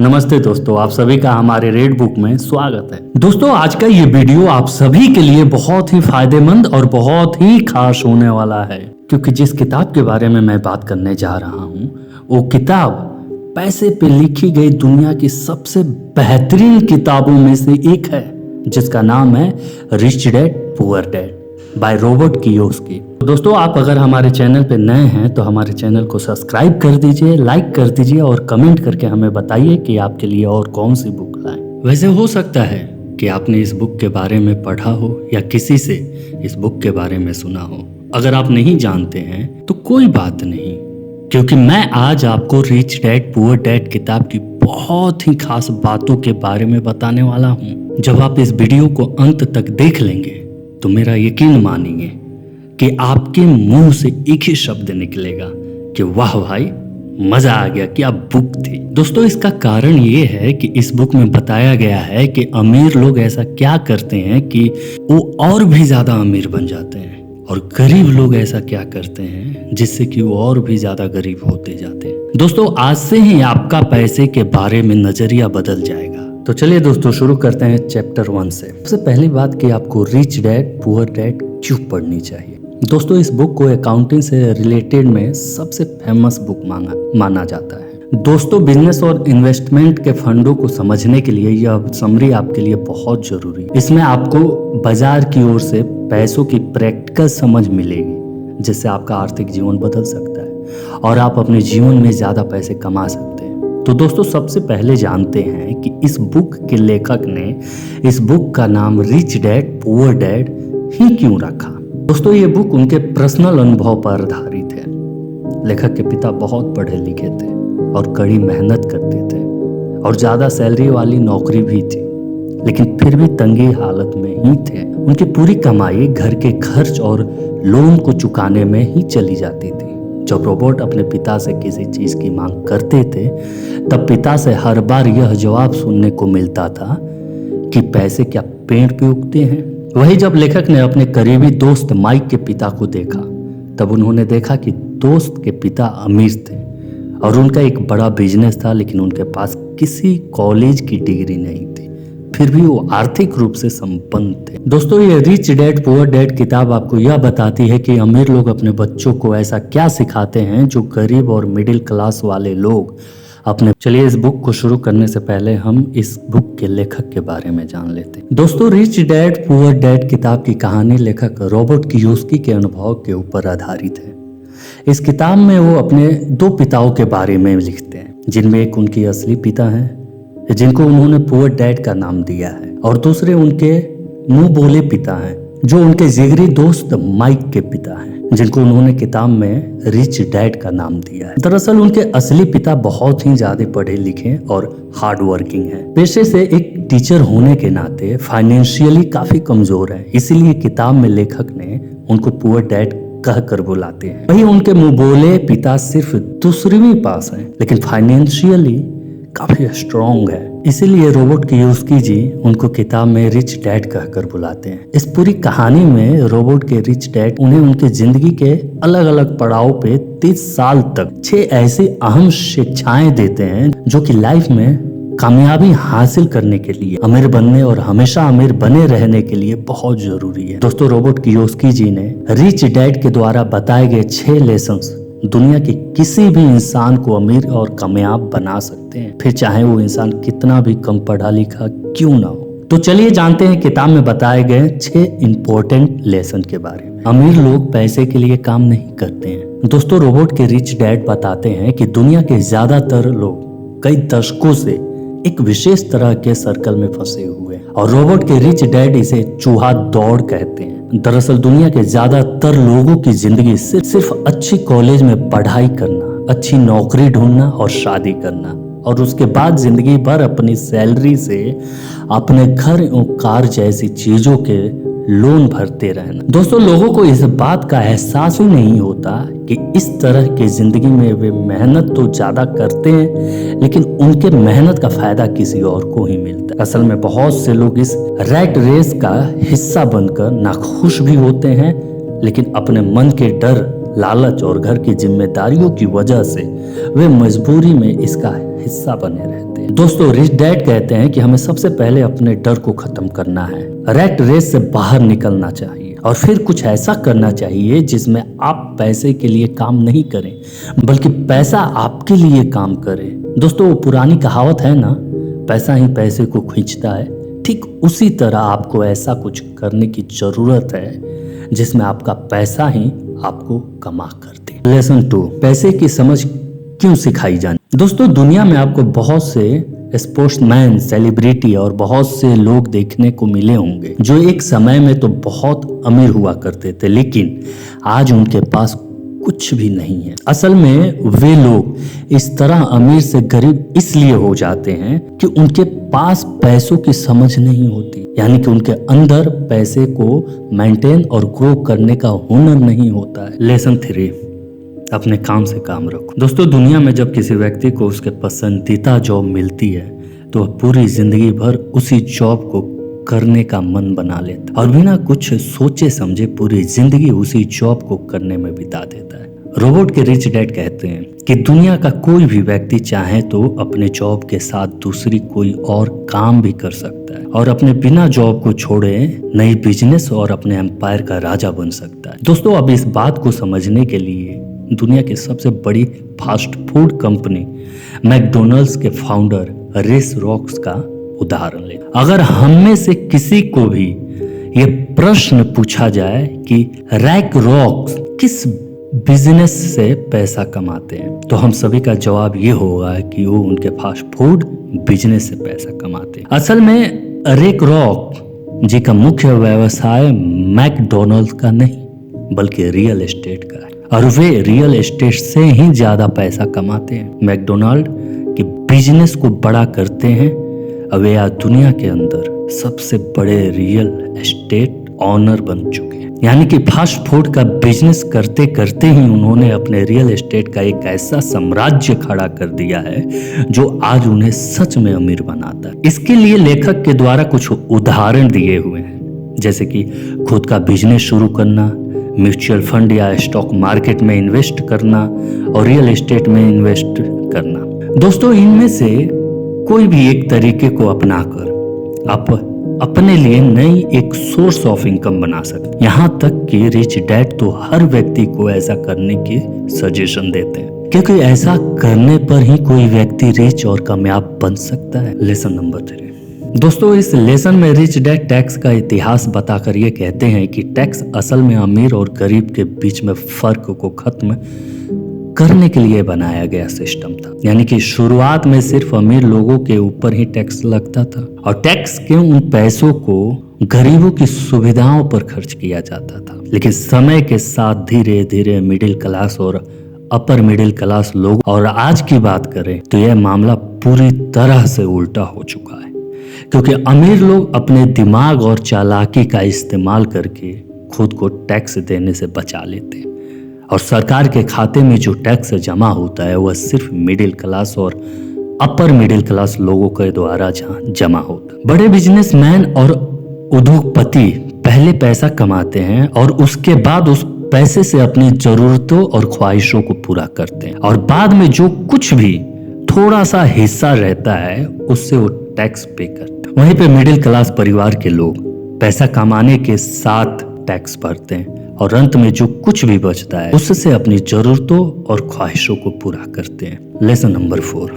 नमस्ते दोस्तों, आप सभी का हमारे रेड बुक में स्वागत है। दोस्तों, आज का ये वीडियो आप सभी के लिए बहुत ही फायदेमंद और बहुत ही खास होने वाला है, क्योंकि जिस किताब के बारे में मैं बात करने जा रहा हूँ वो किताब पैसे पे लिखी गई दुनिया की सबसे बेहतरीन किताबों में से एक है, जिसका नाम है rich dad poor dad by Robert Kiyosaki. दोस्तों, आप अगर हमारे चैनल पे नए हैं तो हमारे चैनल को सब्सक्राइब कर दीजिए, लाइक कर दीजिए और कमेंट करके हमें बताइए कि आपके लिए और कौन सी बुक लाएं। वैसे हो सकता है कि आपने इस बुक के बारे में पढ़ा हो या किसी से इस बुक के बारे में सुना हो। अगर आप नहीं जानते हैं तो कोई बात नहीं, क्योंकि मैं आज आपको रिच डैड पुअर डैड किताब की बहुत ही खास बातों के बारे में बताने वाला हूँ। जब आप इस वीडियो को अंत तक देख लेंगे तो मेरा यकीन मानिए कि आपके मुंह से एक ही शब्द निकलेगा कि वाह भाई, मजा आ गया, क्या बुक थी। दोस्तों, इसका कारण ये है कि इस बुक में बताया गया है कि अमीर लोग ऐसा क्या करते हैं कि वो और भी ज्यादा अमीर बन जाते हैं, और गरीब लोग ऐसा क्या करते हैं जिससे कि वो और भी ज्यादा गरीब होते जाते हैं। दोस्तों, आज से ही आपका पैसे के बारे में नजरिया बदल जाएगा। तो चलिए दोस्तों, शुरू करते हैं चैप्टर 1 से। सबसे पहली बात कि आपको रिच डैड पुअर डैड क्यों पढ़नी चाहिए। दोस्तों, इस बुक को अकाउंटिंग से रिलेटेड में सबसे फेमस बुक माना जाता है। दोस्तों, बिजनेस और इन्वेस्टमेंट के फंडों को समझने के लिए यह समरी आपके लिए बहुत जरूरी है। इसमें आपको बाजार की ओर से पैसों की प्रैक्टिकल समझ मिलेगी, जिससे आपका आर्थिक जीवन बदल सकता है और आप अपने जीवन में ज्यादा पैसे कमा सकते हैं। तो दोस्तों, सबसे पहले जानते हैं कि इस बुक के लेखक ने इस बुक का नाम rich dad poor dad he क्यों रखा। दोस्तों, ये बुक उनके पर्सनल अनुभव पर आधारित है। लेखक के पिता बहुत पढ़े लिखे थे और कड़ी मेहनत करते थे और ज्यादा सैलरी वाली नौकरी भी थी, लेकिन फिर भी तंगी हालत में ही थे। उनकी पूरी कमाई घर के खर्च और लोन को चुकाने में ही चली जाती थी। जब रॉबर्ट अपने पिता से किसी चीज की मांग करते थे तब पिता से हर बार यह जवाब सुनने को मिलता था कि पैसे क्या पेड़ पे उगते हैं। वही जब लेखक ने अपने करीबी दोस्त माइक के पिता को देखा तब उन्होंने देखा कि दोस्त के पिता अमीर थे और उनका एक बड़ा बिजनेस था, लेकिन उनके पास किसी कॉलेज की डिग्री नहीं थी, फिर भी वो आर्थिक रूप से संपन्न थे। दोस्तों, ये रिच डैड पुअर डैड किताब आपको यह बताती है कि अमीर लोग अपने बच्चों को ऐसा क्या सिखाते हैं जो गरीब और मिडिल क्लास वाले लोग अपने। चलिए, इस बुक को शुरू करने से पहले हम इस बुक के लेखक के बारे में जान लेते हैं। दोस्तों, रिच डैड पुअर डैड किताब की कहानी लेखक रॉबर्ट कियोसाकी के अनुभव के ऊपर आधारित है। इस किताब में वो अपने 2 पिताओं के बारे में लिखते हैं, जिनमें एक उनकी असली पिता हैं जिनको उन्होंने पुअर डैड का नाम दिया है, और दूसरे उनके मुंह बोले पिता हैं जो उनके जिगरी दोस्त माइक के पिता हैं, जिनको उन्होंने किताब में रिच डैड का नाम दिया है। दरअसल उनके असली पिता बहुत ही ज्यादा पढ़े लिखे और हार्ड वर्किंग हैं। पेशे से एक टीचर होने के नाते फाइनेंशियली काफी कमजोर है, इसीलिए किताब में लेखक ने उनको पुअर डैड कहकर बुलाते हैं। वही उनके मुंह बोले पिता सिर्फ 2वीं पास हैं, लेकिन फाइनेंशियली काफी स्ट्रॉन्ग है, इसीलिए रॉबर्ट कियोसाकी जी उनको किताब में रिच डैड कहकर बुलाते हैं। इस पूरी कहानी में रॉबर्ट के रिच डैड उन्हें उनके जिंदगी के अलग अलग पड़ाव पे 30 साल तक 6 ऐसी अहम शिक्षाएं देते हैं जो कि लाइफ में कामयाबी हासिल करने के लिए, अमीर बनने और हमेशा अमीर बने रहने के लिए बहुत जरूरी है। दोस्तों, रॉबर्ट कियोसाकी जी ने रिच डैड के द्वारा बताए गए 6 लेसन्स दुनिया के किसी भी इंसान को अमीर और कामयाब बना सकते हैं, फिर चाहे वो इंसान कितना भी कम पढ़ा लिखा क्यों ना हो। तो चलिए जानते हैं किताब में बताए गए 6 इंपॉर्टेंट लेसन के बारे में। अमीर लोग पैसे के लिए काम नहीं करते हैं। दोस्तों, रॉबर्ट के रिच डैड बताते हैं कि दुनिया के ज्यादातर लोग कई दशकों से एक विशेष तरह के सर्कल में फंसे हुए हैं, और रॉबर्ट के रिच डैड इसे चूहा दौड़ कहते हैं। दरअसल दुनिया के ज्यादातर लोगों की जिंदगी सिर्फ अच्छी कॉलेज में पढ़ाई करना, अच्छी नौकरी ढूंढना और शादी करना, और उसके बाद जिंदगी भर अपनी सैलरी से अपने घर और कार जैसी चीजों के लोन भरते रहना। दोस्तों, लोगों को इस बात का एहसास ही नहीं होता कि इस तरह की जिंदगी में वे मेहनत तो ज्यादा करते हैं, लेकिन उनके मेहनत का फायदा किसी और को ही मिलता है। असल में बहुत से लोग इस रैट रेस का हिस्सा बनकर नाखुश भी होते हैं, लेकिन अपने मन के डर, लालच और घर की जिम्मेदारियों की वजह से वे मजबूरी में इसका हिस्सा बने रहते हैं। जाते हैं। दोस्तों, रिच डैड कहते हैं कि हमें सबसे पहले अपने डर को खत्म करना है, रैट रेस से बाहर निकलना चाहिए और फिर कुछ ऐसा करना चाहिए जिसमें आप पैसे के लिए काम नहीं करें बल्कि पैसा आपके लिए काम करे। दोस्तों, वो पुरानी कहावत है ना, पैसा ही पैसे को खींचता है। ठीक उसी तरह आपको ऐसा कुछ करने की जरूरत है जिसमें आपका पैसा ही आपको कमा कर दे। लेसन 2, पैसे की समझ क्यों सिखाई जानी। दोस्तों, दुनिया में आपको बहुत से स्पोर्ट्समैन, सेलिब्रिटी और बहुत से लोग देखने को मिले होंगे जो एक समय में तो बहुत अमीर हुआ करते थे, लेकिन आज उनके पास कुछ भी नहीं है। असल में वे लोग इस तरह अमीर से गरीब इसलिए हो जाते हैं कि उनके पास पैसों की समझ नहीं होती, यानी कि उनके अंदर पैसे को मेंटेन और ग्रो करने का हुनर नहीं होता है। लेसन 3, अपने काम से काम रखो। दोस्तों, दुनिया में जब किसी व्यक्ति को उसके पसंदीदा जॉब मिलती है तो वह पूरी जिंदगी भर उसी जॉब को करने का मन बना लेता और बिना कुछ सोचे समझे पूरी जिंदगी उसी जॉब को करने में बिता देता है। रोबोट के रिच डैड कहते हैं कि दुनिया का कोई भी व्यक्ति चाहे तो अपने जॉब के साथ दूसरी कोई और काम भी कर सकता है और अपने बिना जॉब को छोड़े नई बिजनेस और अपने एम्पायर का राजा बन सकता है। दोस्तों, अब इस बात को समझने के लिए दुनिया की सबसे बड़ी फास्ट फूड कंपनी मैकडोनल्ड्स के फाउंडर रेस रॉक्स का उदाहरण ले। अगर हम में से किसी को भी ये प्रश्न पूछा जाए कि रैक रॉक्स किस बिजनेस से पैसा कमाते हैं, तो हम सभी का जवाब ये होगा कि वो उनके फास्ट फूड बिजनेस से पैसा कमाते हैं। असल में रेक रॉक जी का मुख्य व्यवसाय मैकडोनल्ड्स का नहीं बल्कि रियल एस्टेट का है और वे रियल एस्टेट से ही ज्यादा पैसा कमाते हैं। मैकडोनल्ड के बिजनेस को बड़ा करते हैं और वे आज दुनिया के अंदर सबसे बड़े रियल एस्टेट ऑनर बन चुके हैं। यानी कि फास्ट फूड का बिजनेस करते करते ही उन्होंने अपने रियल एस्टेट का एक ऐसा साम्राज्य खड़ा कर दिया है जो आज उन्हें सच में अमीर बनाता है। इसके लिए लेखक के द्वारा कुछ उदाहरण दिए हुए हैं, जैसे कि खुद का बिजनेस शुरू करना, म्यूचुअल फंड या स्टॉक मार्केट में इन्वेस्ट करना और रियल एस्टेट में इन्वेस्ट करना। दोस्तों, इनमें से कोई भी एक तरीके को अपनाकर आप अपने लिए नई एक सोर्स ऑफ इनकम बना सकते। यहाँ तक कि रिच डैड तो हर व्यक्ति को ऐसा करने की सजेशन देते हैं, क्योंकि ऐसा करने पर ही कोई व्यक्ति रिच और कामयाब बन सकता है। Lesson number 3। दोस्तों, इस लेसन में रिच डैड टैक्स का इतिहास बताकर ये कहते हैं कि टैक्स असल में अमीर और गरीब के बीच में फर्क को खत्म करने के लिए बनाया गया सिस्टम था। यानी कि शुरुआत में सिर्फ अमीर लोगों के ऊपर ही टैक्स लगता था और टैक्स के उन पैसों को गरीबों की सुविधाओं पर खर्च किया जाता था। लेकिन समय के साथ धीरे धीरे मिडिल क्लास और अपर मिडिल क्लास लोग, और आज की बात करें तो यह मामला पूरी तरह से उल्टा हो चुका है, क्योंकि अमीर लोग अपने दिमाग और चालाकी का इस्तेमाल करके खुद को टैक्स देने से बचा लेते हैं और सरकार के खाते में जो टैक्स जमा होता है वह सिर्फ मिडिल क्लास और अपर मिडिल क्लास लोगों के द्वारा जमा होता है। बड़े बिजनेसमैन और उद्योगपति पहले पैसा कमाते हैं और उसके बाद उस पैसे से अपनी जरूरतों और ख्वाहिशों को पूरा करते हैं और बाद में जो कुछ भी थोड़ा सा हिस्सा रहता है उससे वो टैक्स पे करते हैं। वहीं पे मिडिल क्लास परिवार के लोग पैसा कमाने के साथ टैक्स भरते हैं और अंत में जो कुछ भी बचता है उससे अपनी जरूरतों और ख्वाहिशों को पूरा करते हैं। Lesson number 4।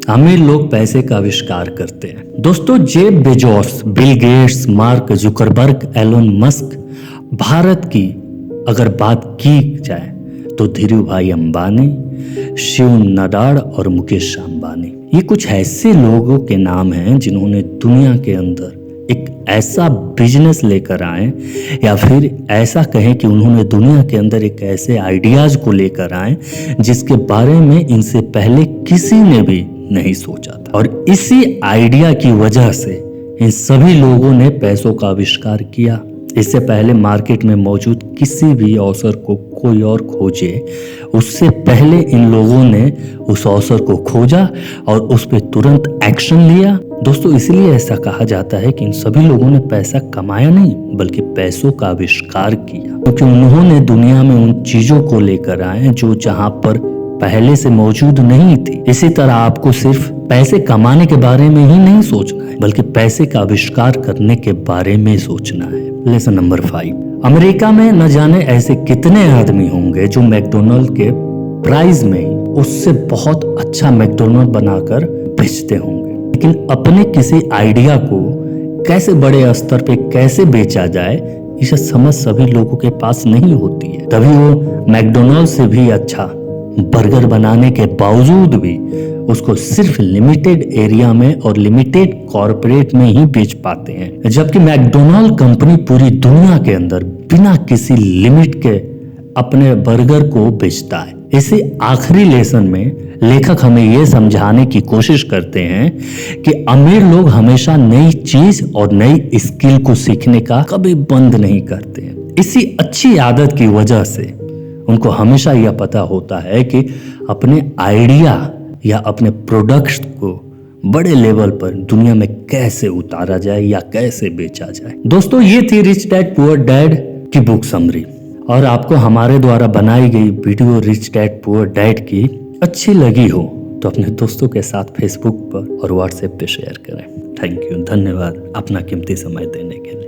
अमीर लोग पैसे का आविष्कार करते हैं। दोस्तों, Jeff Bezos, Bill Gates, Mark Zuckerberg, Elon Musk, Bharat की अगर बात की जाए तो धीरू भाई अंबानी, शिव नाडार और मुकेश अंबानी, ये कुछ ऐसे लोगों के नाम हैं जिन्होंने दुनिया के अंदर एक ऐसा बिजनेस लेकर आए, या फिर ऐसा कहें कि उन्होंने दुनिया के अंदर एक ऐसे आइडियाज को लेकर आए जिसके बारे में इनसे पहले किसी ने भी नहीं सोचा था। और इसी आइडिया की वजह से इन सभी लोगों ने पैसों का आविष्कार किया। इससे पहले मार्केट में मौजूद किसी भी अवसर को कोई और खोजे, उससे पहले इन लोगों ने उस अवसर को खोजा और उस पर तुरंत एक्शन लिया। दोस्तों, इसलिए ऐसा कहा जाता है कि इन सभी लोगों ने पैसा कमाया नहीं बल्कि पैसों का आविष्कार किया, क्योंकि उन्होंने दुनिया में उन चीजों को लेकर आए जो जहां पर पहले से मौजूद नहीं थी। इसी तरह आपको सिर्फ पैसे कमाने के बारे में ही नहीं सोचना है, बल्कि पैसे का आविष्कार करने के बारे में सोचना है। लेसन नंबर 5, अमेरिका में न जाने ऐसे कितने आदमी होंगे जो मैकडोनल्ड के प्राइस में ही उससे बहुत अच्छा मैकडोनल्ड बनाकर बेचते होंगे, लेकिन अपने किसी आइडिया को कैसे बड़े स्तर पे कैसे बेचा जाए इसे समझ सभी लोगों के पास नहीं होती है। तभी वो मैकडोनल्ड से भी अच्छा बर्गर बनाने के बावजूद भी उसको सिर्फ लिमिटेड एरिया में और लिमिटेड कॉर्पोरेट में ही बेच पाते हैं, जबकि मैकडोनल्ड कंपनी पूरी दुनिया के अंदर बिना किसी लिमिट के अपने बर्गर को बेचता है। इसी आखिरी लेसन में लेखक हमें यह समझाने की कोशिश करते हैं कि अमीर लोग हमेशा नई चीज और नई स्किल को सीखने का कभी बंद नहीं करते हैं। इसी अच्छी आदत की वजह से उनको हमेशा यह पता होता है कि अपने आइडिया या अपने प्रोडक्ट्स को बड़े लेवल पर दुनिया में कैसे उतारा जाए या कैसे बेचा जाए। दोस्तों, ये थी रिच डैड पुअर डैड की बुक समरी, और आपको हमारे द्वारा बनाई गई video rich dad poor dad की अच्छी लगी हो तो अपने दोस्तों के साथ फेसबुक पर और व्हाट्सएप पे शेयर करें। थैंक यू, धन्यवाद अपना कीमती समय देने के लिए।